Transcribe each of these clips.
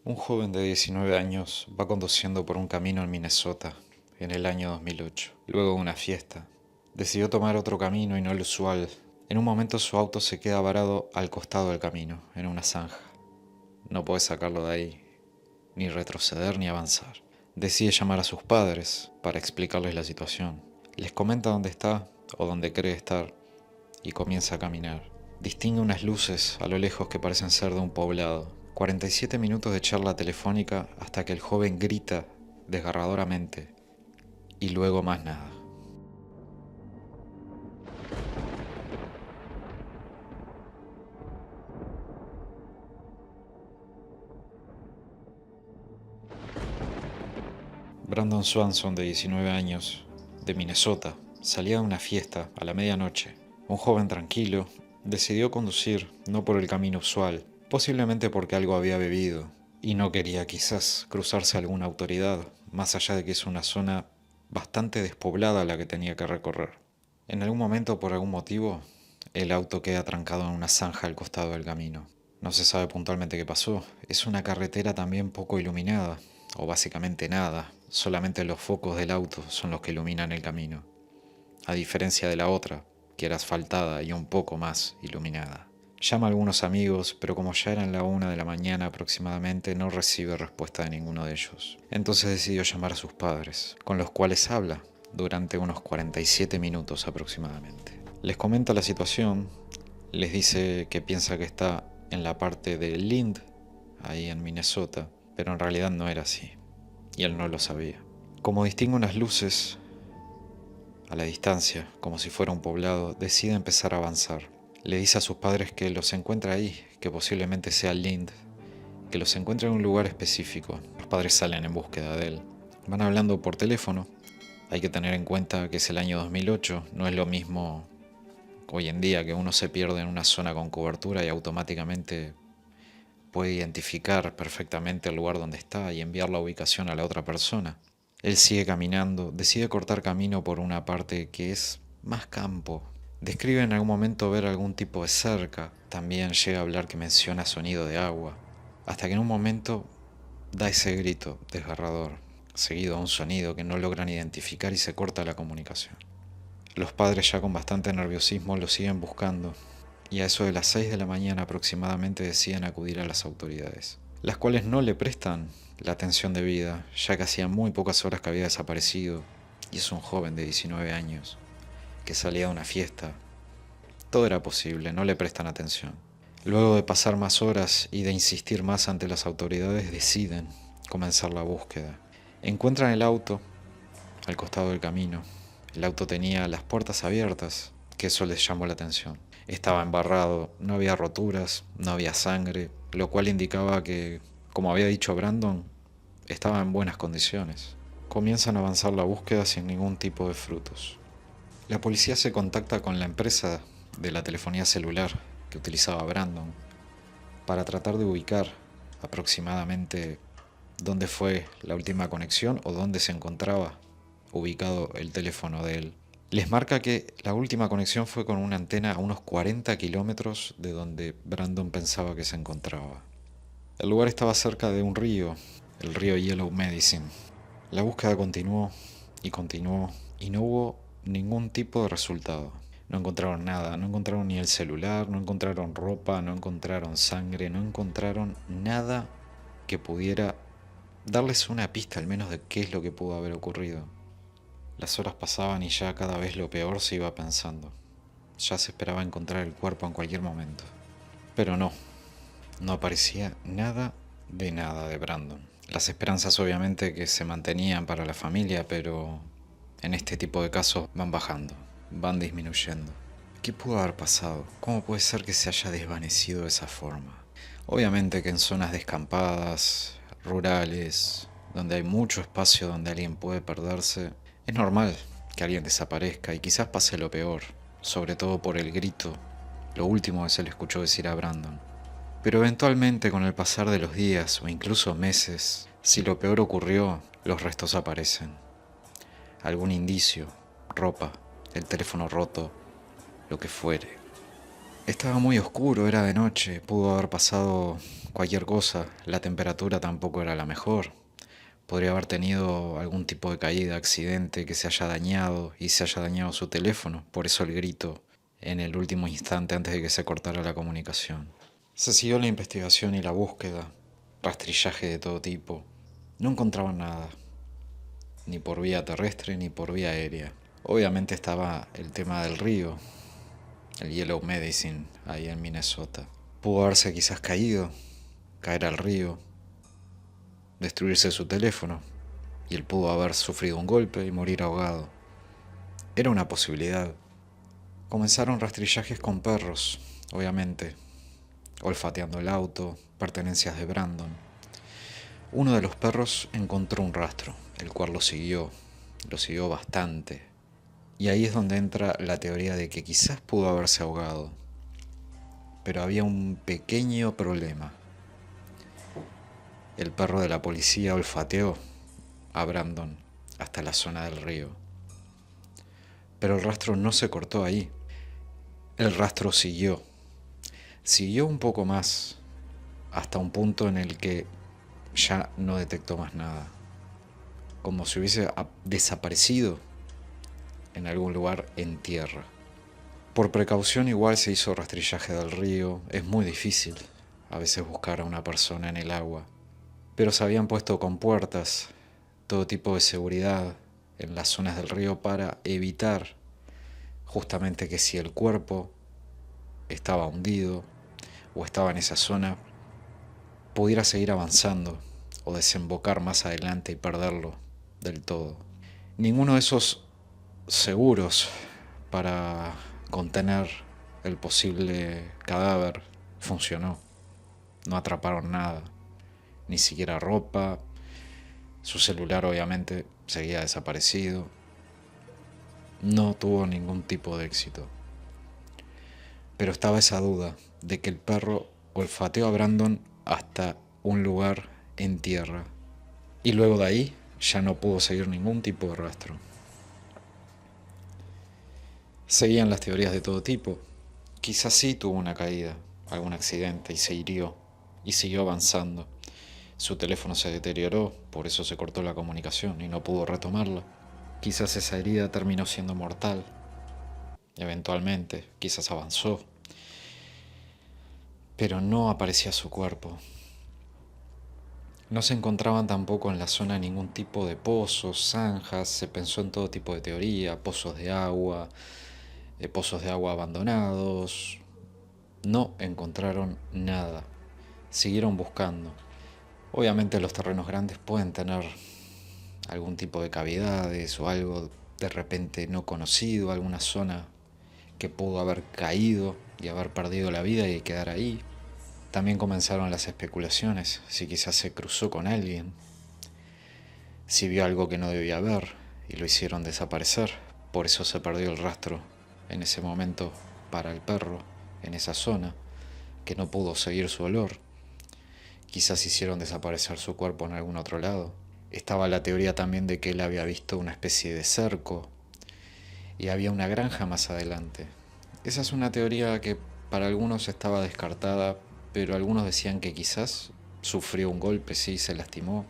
Un joven de 19 años va conduciendo por un camino en Minnesota en el año 2008. Luego de una fiesta, decidió tomar otro camino y no el usual. En un momento su auto se queda varado al costado del camino, en una zanja. No puede sacarlo de ahí, ni retroceder ni avanzar. Decide llamar a sus padres para explicarles la situación. Les comenta dónde está o dónde cree estar y comienza a caminar. Distingue unas luces a lo lejos que parecen ser de un poblado. 47 minutos de charla telefónica hasta que el joven grita desgarradoramente y luego más nada. Brandon Swanson, de 19 años, de Minnesota, salía de una fiesta a la medianoche. Un joven tranquilo decidió conducir no por el camino usual, posiblemente porque algo había bebido y no quería quizás cruzarse a alguna autoridad, más allá de que es una zona bastante despoblada la que tenía que recorrer. En algún momento, por algún motivo, el auto queda trancado en una zanja al costado del camino. No se sabe puntualmente qué pasó. Es una carretera también poco iluminada, o básicamente nada. Solamente los focos del auto son los que iluminan el camino, a diferencia de la otra, que era asfaltada y un poco más iluminada. Llama a algunos amigos, pero como ya eran la 1 de la mañana aproximadamente, no recibe respuesta de ninguno de ellos. Entonces decidió llamar a sus padres, con los cuales habla durante unos 47 minutos aproximadamente. Les comenta la situación, les dice que piensa que está en la parte de Lind, ahí en Minnesota, pero en realidad no era así, y él no lo sabía. Como distingue unas luces a la distancia, como si fuera un poblado, decide empezar a avanzar. Le dice a sus padres que los encuentra ahí, que posiblemente sea Lind, que los encuentra en un lugar específico. Los padres salen en búsqueda de él. Van hablando por teléfono. Hay que tener en cuenta que es el año 2008, no es lo mismo hoy en día que uno se pierde en una zona con cobertura y automáticamente puede identificar perfectamente el lugar donde está y enviar la ubicación a la otra persona. Él sigue caminando, decide cortar camino por una parte que es más campo. Describe en algún momento ver algún tipo de cerca, también llega a hablar que menciona sonido de agua, hasta que en un momento da ese grito desgarrador, seguido a un sonido que no logran identificar y se corta la comunicación. Los padres, ya con bastante nerviosismo, lo siguen buscando y a eso de las 6 de la mañana aproximadamente deciden acudir a las autoridades, las cuales no le prestan la atención debida, ya que hacía muy pocas horas que había desaparecido y es un joven de 19 años que salía de una fiesta. Todo era posible, no le prestan atención. Luego de pasar más horas y de insistir más ante las autoridades, deciden comenzar la búsqueda. Encuentran el auto al costado del camino. El auto tenía las puertas abiertas, que eso les llamó la atención. Estaba embarrado, no había roturas, no había sangre, lo cual indicaba que, como había dicho Brandon, estaba en buenas condiciones. Comienzan a avanzar la búsqueda sin ningún tipo de frutos. La policía se contacta con la empresa de la telefonía celular que utilizaba Brandon para tratar de ubicar aproximadamente dónde fue la última conexión o dónde se encontraba ubicado el teléfono de él. Les marca que la última conexión fue con una antena a unos 40 kilómetros de donde Brandon pensaba que se encontraba. El lugar estaba cerca de un río, el río Yellow Medicine. La búsqueda continuó y no hubo ningún tipo de resultado. No encontraron nada, no encontraron ni el celular, no encontraron ropa, no encontraron sangre, no encontraron nada que pudiera darles una pista al menos de qué es lo que pudo haber ocurrido. Las horas pasaban y ya cada vez lo peor se iba pensando. Ya se esperaba encontrar el cuerpo en cualquier momento. Pero no, no aparecía nada de Brandon. Las esperanzas obviamente que se mantenían para la familia, pero en este tipo de casos van bajando, van disminuyendo. ¿Qué pudo haber pasado? ¿Cómo puede ser que se haya desvanecido de esa forma? Obviamente que en zonas descampadas, rurales, donde hay mucho espacio donde alguien puede perderse, es normal que alguien desaparezca y quizás pase lo peor, sobre todo por el grito, lo último que se le escuchó decir a Brandon. Pero eventualmente, con el pasar de los días o incluso meses, si lo peor ocurrió, los restos aparecen. Algún indicio, ropa, el teléfono roto, lo que fuere. Estaba muy oscuro, era de noche, pudo haber pasado cualquier cosa, la temperatura tampoco era la mejor. Podría haber tenido algún tipo de caída, accidente, que se haya dañado y se haya dañado su teléfono, por eso el grito en el último instante antes de que se cortara la comunicación. Se siguió la investigación y la búsqueda, rastrillaje de todo tipo. No encontraban nada, ni por vía terrestre ni por vía aérea. Obviamente estaba el tema del río, el Yellow Medicine, ahí en Minnesota. Pudo haberse quizás caído, caer al río, destruirse su teléfono, y él pudo haber sufrido un golpe y morir ahogado. Era una posibilidad. Comenzaron rastrillajes con perros, obviamente, olfateando el auto, pertenencias de Brandon. Uno de los perros encontró un rastro, el cual lo siguió bastante. Y ahí es donde entra la teoría de que quizás pudo haberse ahogado. Pero había un pequeño problema. El perro de la policía olfateó a Brandon hasta la zona del río. Pero el rastro no se cortó ahí. El rastro siguió. Siguió un poco más, hasta un punto en el que ya no detectó más nada. Como si hubiese desaparecido en algún lugar en tierra. Por precaución igual se hizo rastrillaje del río. Es muy difícil a veces buscar a una persona en el agua. Pero se habían puesto compuertas, todo tipo de seguridad en las zonas del río para evitar justamente que si el cuerpo estaba hundido o estaba en esa zona, pudiera seguir avanzando o desembocar más adelante y perderlo del todo. Ninguno de esos seguros para contener el posible cadáver funcionó. No atraparon nada, ni siquiera ropa. Su celular obviamente seguía desaparecido. No tuvo ningún tipo de éxito. Pero estaba esa duda de que el perro olfateó a Brandon hasta un lugar en tierra. Y luego de ahí ya no pudo seguir ningún tipo de rastro. Seguían las teorías de todo tipo. Quizás sí tuvo una caída, algún accidente y se hirió y siguió avanzando. Su teléfono se deterioró, por eso se cortó la comunicación y no pudo retomarla. Quizás esa herida terminó siendo mortal. Eventualmente, quizás avanzó, pero no aparecía su cuerpo. No se encontraban tampoco en la zona ningún tipo de pozos, zanjas, se pensó en todo tipo de teoría, pozos de agua abandonados. No encontraron nada. Siguieron buscando. Obviamente los terrenos grandes pueden tener algún tipo de cavidades o algo de repente no conocido, alguna zona que pudo haber caído y haber perdido la vida y quedar ahí. También comenzaron las especulaciones, si quizás se cruzó con alguien, si vio algo que no debía ver y lo hicieron desaparecer. Por eso se perdió el rastro en ese momento para el perro, en esa zona, que no pudo seguir su olor. Quizás hicieron desaparecer su cuerpo en algún otro lado. Estaba la teoría también de que él había visto una especie de cerco y había una granja más adelante. Esa es una teoría que para algunos estaba descartada, pero algunos decían que quizás sufrió un golpe, sí, se lastimó,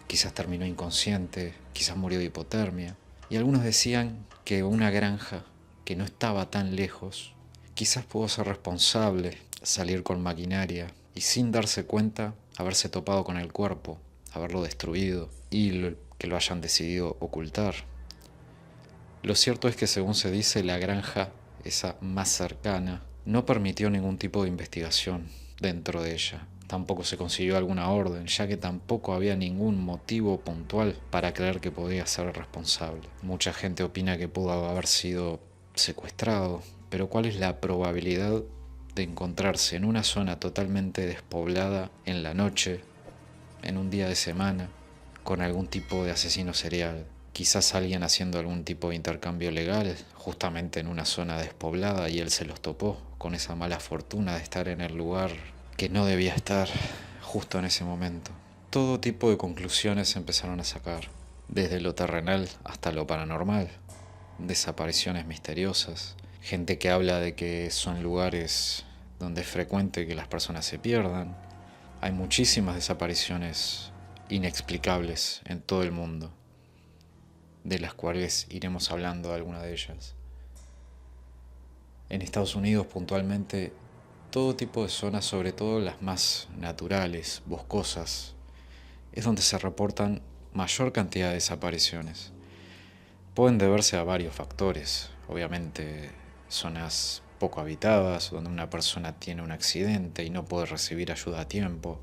quizás terminó inconsciente, quizás murió de hipotermia. Y algunos decían que una granja que no estaba tan lejos, quizás pudo ser responsable, salir con maquinaria y sin darse cuenta haberse topado con el cuerpo, haberlo destruido y que lo hayan decidido ocultar. Lo cierto es que según se dice, la granja, esa más cercana, no permitió ningún tipo de investigación dentro de ella. Tampoco se consiguió alguna orden, ya que tampoco había ningún motivo puntual para creer que podía ser responsable. Mucha gente opina que pudo haber sido secuestrado, pero ¿cuál es la probabilidad de encontrarse en una zona totalmente despoblada en la noche, en un día de semana, con algún tipo de asesino serial? Quizás alguien haciendo algún tipo de intercambio legal justamente en una zona despoblada y él se los topó con esa mala fortuna de estar en el lugar que no debía estar justo en ese momento. Todo tipo de conclusiones se empezaron a sacar, desde lo terrenal hasta lo paranormal, desapariciones misteriosas, gente que habla de que son lugares donde es frecuente que las personas se pierdan. Hay muchísimas desapariciones inexplicables en todo el mundo, de las cuales iremos hablando de alguna de ellas. En Estados Unidos puntualmente, todo tipo de zonas, sobre todo las más naturales, boscosas, es donde se reportan mayor cantidad de desapariciones. Pueden deberse a varios factores, obviamente zonas poco habitadas, donde una persona tiene un accidente y no puede recibir ayuda a tiempo,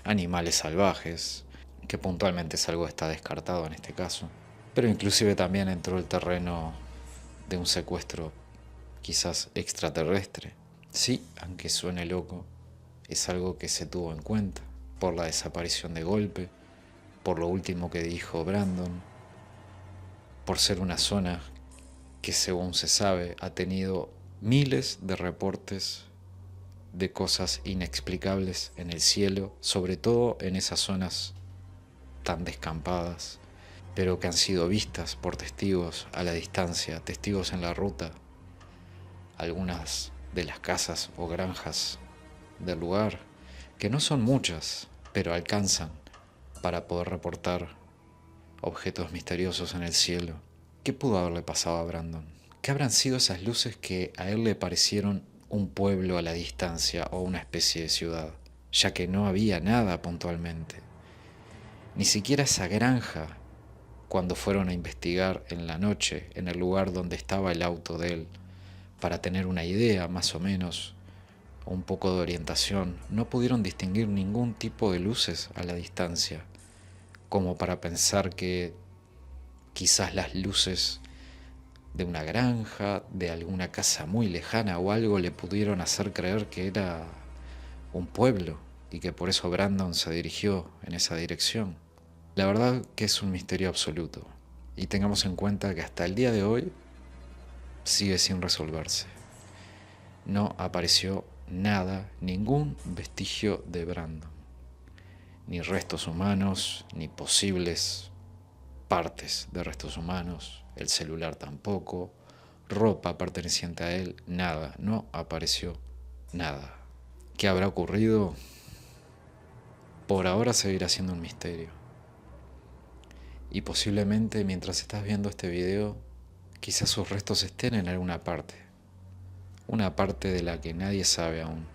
animales salvajes, que puntualmente es algo que está descartado en este caso, pero inclusive también entró el terreno de un secuestro quizás extraterrestre. Sí, aunque suene loco, es algo que se tuvo en cuenta por la desaparición de golpe, por lo último que dijo Brandon, por ser una zona que según se sabe ha tenido miles de reportes de cosas inexplicables en el cielo, sobre todo en esas zonas tan descampadas, pero que han sido vistas por testigos a la distancia, testigos en la ruta. Algunas de las casas o granjas del lugar, que no son muchas, pero alcanzan para poder reportar objetos misteriosos en el cielo. ¿Qué pudo haberle pasado a Brandon? ¿Qué habrán sido esas luces que a él le parecieron un pueblo a la distancia o una especie de ciudad? Ya que no había nada puntualmente. Ni siquiera esa granja, cuando fueron a investigar en la noche en el lugar donde estaba el auto de él, para tener una idea más o menos, o un poco de orientación, no pudieron distinguir ningún tipo de luces a la distancia, como para pensar que quizás las luces de una granja, de alguna casa muy lejana o algo le pudieron hacer creer que era un pueblo y que por eso Brandon se dirigió en esa dirección. La verdad que es un misterio absoluto y tengamos en cuenta que hasta el día de hoy sigue sin resolverse. No apareció nada, ningún vestigio de Brandon, ni restos humanos, ni posibles partes de restos humanos, el celular tampoco, ropa perteneciente a él, nada, no apareció nada. ¿Qué habrá ocurrido? Por ahora seguirá siendo un misterio. Y posiblemente mientras estás viendo este video, quizás sus restos estén en alguna parte, una parte de la que nadie sabe aún.